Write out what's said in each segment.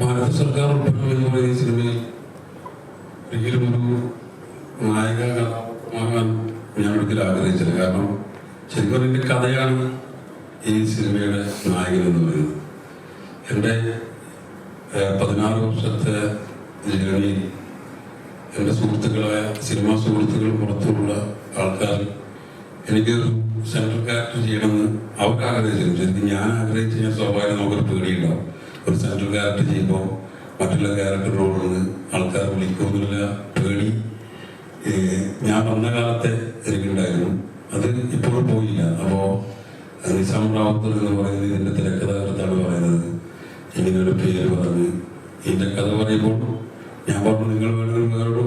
ഭാരത സർക്കാർ ഉൾപ്പെടുന്ന എന്ന് പറയുന്ന സിനിമയിൽ ഒരിക്കലും ഒരു നായക കഥാപാത്രമാകാൻ ഞാൻ ഒരിക്കലും ആഗ്രഹിച്ചില്ല. കാരണം ശരിക്കും എൻ്റെ കഥയാണ് ഈ സിനിമയുടെ നായകൻ എന്ന് പറയുന്നത്. എൻ്റെ 16 വർഷത്തെ ജേർണിയിൽ എൻ്റെ സുഹൃത്തുക്കളായ സിനിമാ സുഹൃത്തുക്കൾ പുറത്തുള്ള ആൾക്കാർ എനിക്കൊരു സെൻട്രൽ ക്യാരക്ടർ ചെയ്യണമെന്ന് അവർക്ക് ആഗ്രഹിച്ചിരുന്നു. ശരിക്കും ഞാൻ ആഗ്രഹിച്ച് ഞാൻ സ്വാഭാവികം നമുക്കൊരു പേടിയുണ്ടാവും. ഒരു സെൻട്രൽ ക്യാരക്ടർ ചെയ്യുമ്പോൾ മറ്റുള്ള ക്യാരക്ടർ റോളിൽ ആൾക്കാർ വിളിക്കുമെന്നുള്ള പേടി ഞാൻ വന്ന കാലത്തെ എനിക്കുണ്ടായിരുന്നു. അത് ഇപ്പോഴും പോയില്ല. അപ്പോൾ നിസാം റാവുത്തർ എന്ന് പറയുന്നത് ഇതിൻ്റെ തിരക്കഥാകൃത്താണ് പറയുന്നത്. ഇങ്ങനൊരു പേര് പറഞ്ഞ് ഇതിൻ്റെ കഥ പറയുമ്പോൾ ഞാൻ പറഞ്ഞു, നിങ്ങൾ വേണമെങ്കിൽ വേറൊരു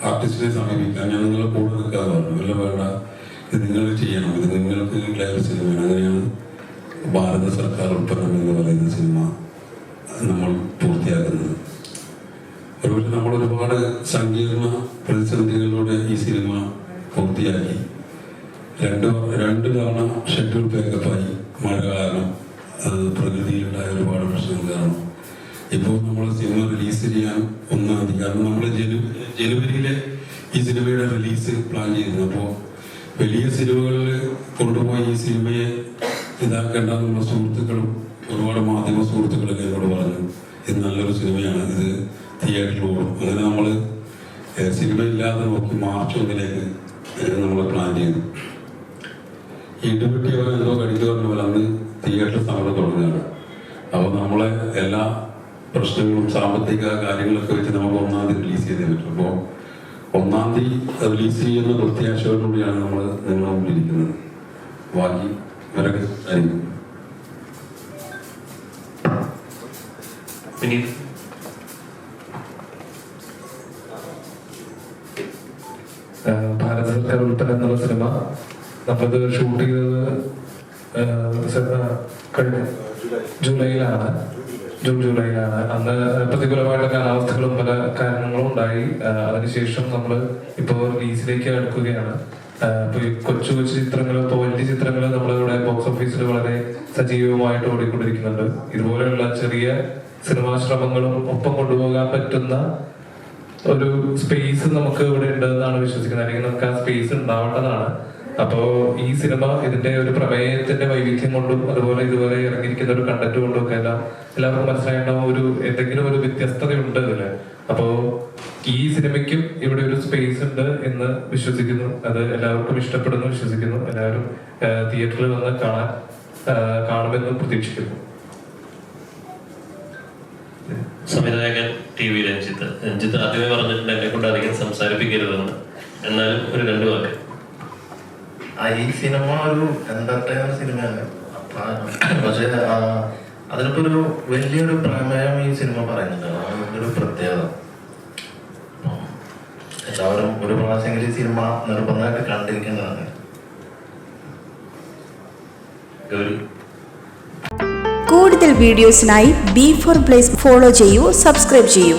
ആർട്ടിസ്റ്റിനെ സമീപിക്കാം, ഞാൻ നിങ്ങളെ കൂടെ നിൽക്കാതെ പറഞ്ഞു. അല്ല വേണ്ട, ഇത് നിങ്ങൾ ചെയ്യണം, ഇത് നിങ്ങൾക്ക് ക്ലിയർ സിനിമയാണ്. അങ്ങനെയാണ് ഭാരത സർക്കാർ ഉൽപ്പന്നം എന്ന് പറയുന്ന സിനിമ നമ്മൾ പൂർത്തിയാക്കുന്നത്. അതുപോലെ നമ്മൾ ഒരുപാട് സങ്കീർണ പ്രതിസന്ധികളിലൂടെ ഈ സിനിമ പൂർത്തിയാക്കി. രണ്ട് തവണ ഷെഡ്യൂൾ പേക്കപ്പായി. മഴ കാരണം, അത് പ്രകൃതിയിലുണ്ടായ ഒരുപാട് പ്രശ്നങ്ങൾ കാരണം. ഇപ്പോൾ നമ്മൾ സിനിമ റിലീസ് ചെയ്യാൻ 1-ാം തീയതി, കാരണം നമ്മൾ ജനുവരിയിലെ ഈ സിനിമയുടെ റിലീസ് പ്ലാൻ ചെയ്തിരുന്നു. അപ്പോൾ വലിയ സിനിമകളിൽ കൊണ്ടുപോയി ഈ സിനിമയെ ഇതാക്കേണ്ട നമ്മുടെ സുഹൃത്തുക്കളും ഒരുപാട് മാധ്യമ സുഹൃത്തുക്കളൊക്കെ എന്നോട് പറഞ്ഞു, ഇത് നല്ലൊരു സിനിമയാണ്, ഇത് തിയേറ്ററിൽ ഓടും. അങ്ങനെ നമ്മൾ സിനിമ ഇല്ലാതെ നോക്കി മാർച്ച് 1-ലേക്ക് നമ്മൾ പ്ലാൻ ചെയ്തു. ഇടുപെട്ടി പോലെ എന്തോ കടിച്ചു പറഞ്ഞ പോലെ അന്ന് തിയേറ്റർ സമരം തുടങ്ങുകയാണ്. അപ്പോൾ നമ്മളെ എല്ലാ പ്രശ്നങ്ങളും സാമ്പത്തിക കാര്യങ്ങളൊക്കെ വെച്ച് നമുക്ക് 1-ാം തീയതി റിലീസ് ചെയ്തേ പറ്റും. അപ്പോൾ 1-ാം തീയതി റിലീസ് ചെയ്യുന്ന പ്രത്യാശയോടുകൂടിയാണ് നമ്മൾ നിങ്ങളുടെ മുമ്പിലിരിക്കുന്നത്. ബാക്കി ഇവരൊക്കെ ആയിരിക്കും. ഭാരത സർക്കാർ ഉൾപ്പെടെ എന്നുള്ള സിനിമ നമ്മളിത് ഷൂട്ട് ചെയ്തത് ജൂലൈയിലാണ്. അന്ന് പ്രതികൂലമായിട്ടുള്ള കാലാവസ്ഥകളും പല കാരണങ്ങളും ഉണ്ടായി. അതിനുശേഷം നമ്മൾ ഇപ്പോൾ റിലീസിലേക്ക് അടുക്കുകയാണ്. കൊച്ചു ചിത്രങ്ങൾ, ഇപ്പോൾ വലിയ ചിത്രങ്ങൾ നമ്മളിവിടെ ബോക്സ് ഓഫീസിൽ വളരെ സജീവമായിട്ട് ഓടിക്കൊണ്ടിരിക്കുന്നുണ്ട്. ഇതുപോലെയുള്ള ചെറിയ സിനിമാ ശ്രമങ്ങളും ഒപ്പം കൊണ്ടുപോകാൻ പറ്റുന്ന ഒരു സ്പേസ് നമുക്ക് ഇവിടെ ഉണ്ടെന്നാണ് വിശ്വസിക്കുന്നത്. അല്ലെങ്കിൽ നമുക്ക് ആ സ്പേസ് ഉണ്ടാവേണ്ടതാണ്. അപ്പോ ഈ സിനിമ ഇതിന്റെ ഒരു പ്രമേയത്തിന്റെ വൈവിധ്യം കൊണ്ടും അതുപോലെ ഇതുവരെ ഇറങ്ങിയിരിക്കുന്ന ഒരു കണ്ടന്റ് കൊണ്ടും ഒക്കെ എല്ലാവർക്കും മനസ്സിലായേണ്ട എന്തെങ്കിലും ഒരു വ്യത്യസ്തതയുണ്ട് ഇതില്. അപ്പോ ഈ സിനിമയ്ക്കും ഇവിടെ ഒരു സ്പേസ് ഉണ്ട് എന്ന് വിശ്വസിക്കുന്നു. അത് എല്ലാവർക്കും ഇഷ്ടപ്പെടുന്നു വിശ്വസിക്കുന്നു. എല്ലാവരും തിയേറ്ററിൽ വന്ന് കാണുമെന്ന് പ്രതീക്ഷിക്കുന്നു. സംവിധായകൻ TV രഞ്ജിത്ത് ആദ്യമേ പറഞ്ഞിട്ടുണ്ട് എന്നെ കൊണ്ട് അധികം സംസാരിപ്പിക്കരുതെന്ന്. എന്നാലും ഒരു 2 വാക്ക്. ഈ സിനിമ ഒരു എന്റർടൈനർ സിനിമയാണ്. പക്ഷെ അതിനിപ്പോ ഒരു വലിയൊരു പ്രമേയം ഈ സിനിമ പറയുന്നുണ്ട്. അതാണ് ഒരു പ്രത്യേകത. എല്ലാവരും ഒരു പ്രാവശ്യമെങ്കിലും ഈ സിനിമ നിർബന്ധമായിട്ട് കണ്ടിരിക്കേണ്ടതാണ്. കൂടുതൽ വീഡിയോസിനായി B4 Place ഫോളോ ചെയ്യൂ, സബ്സ്ക്രൈബ് ചെയ്യൂ.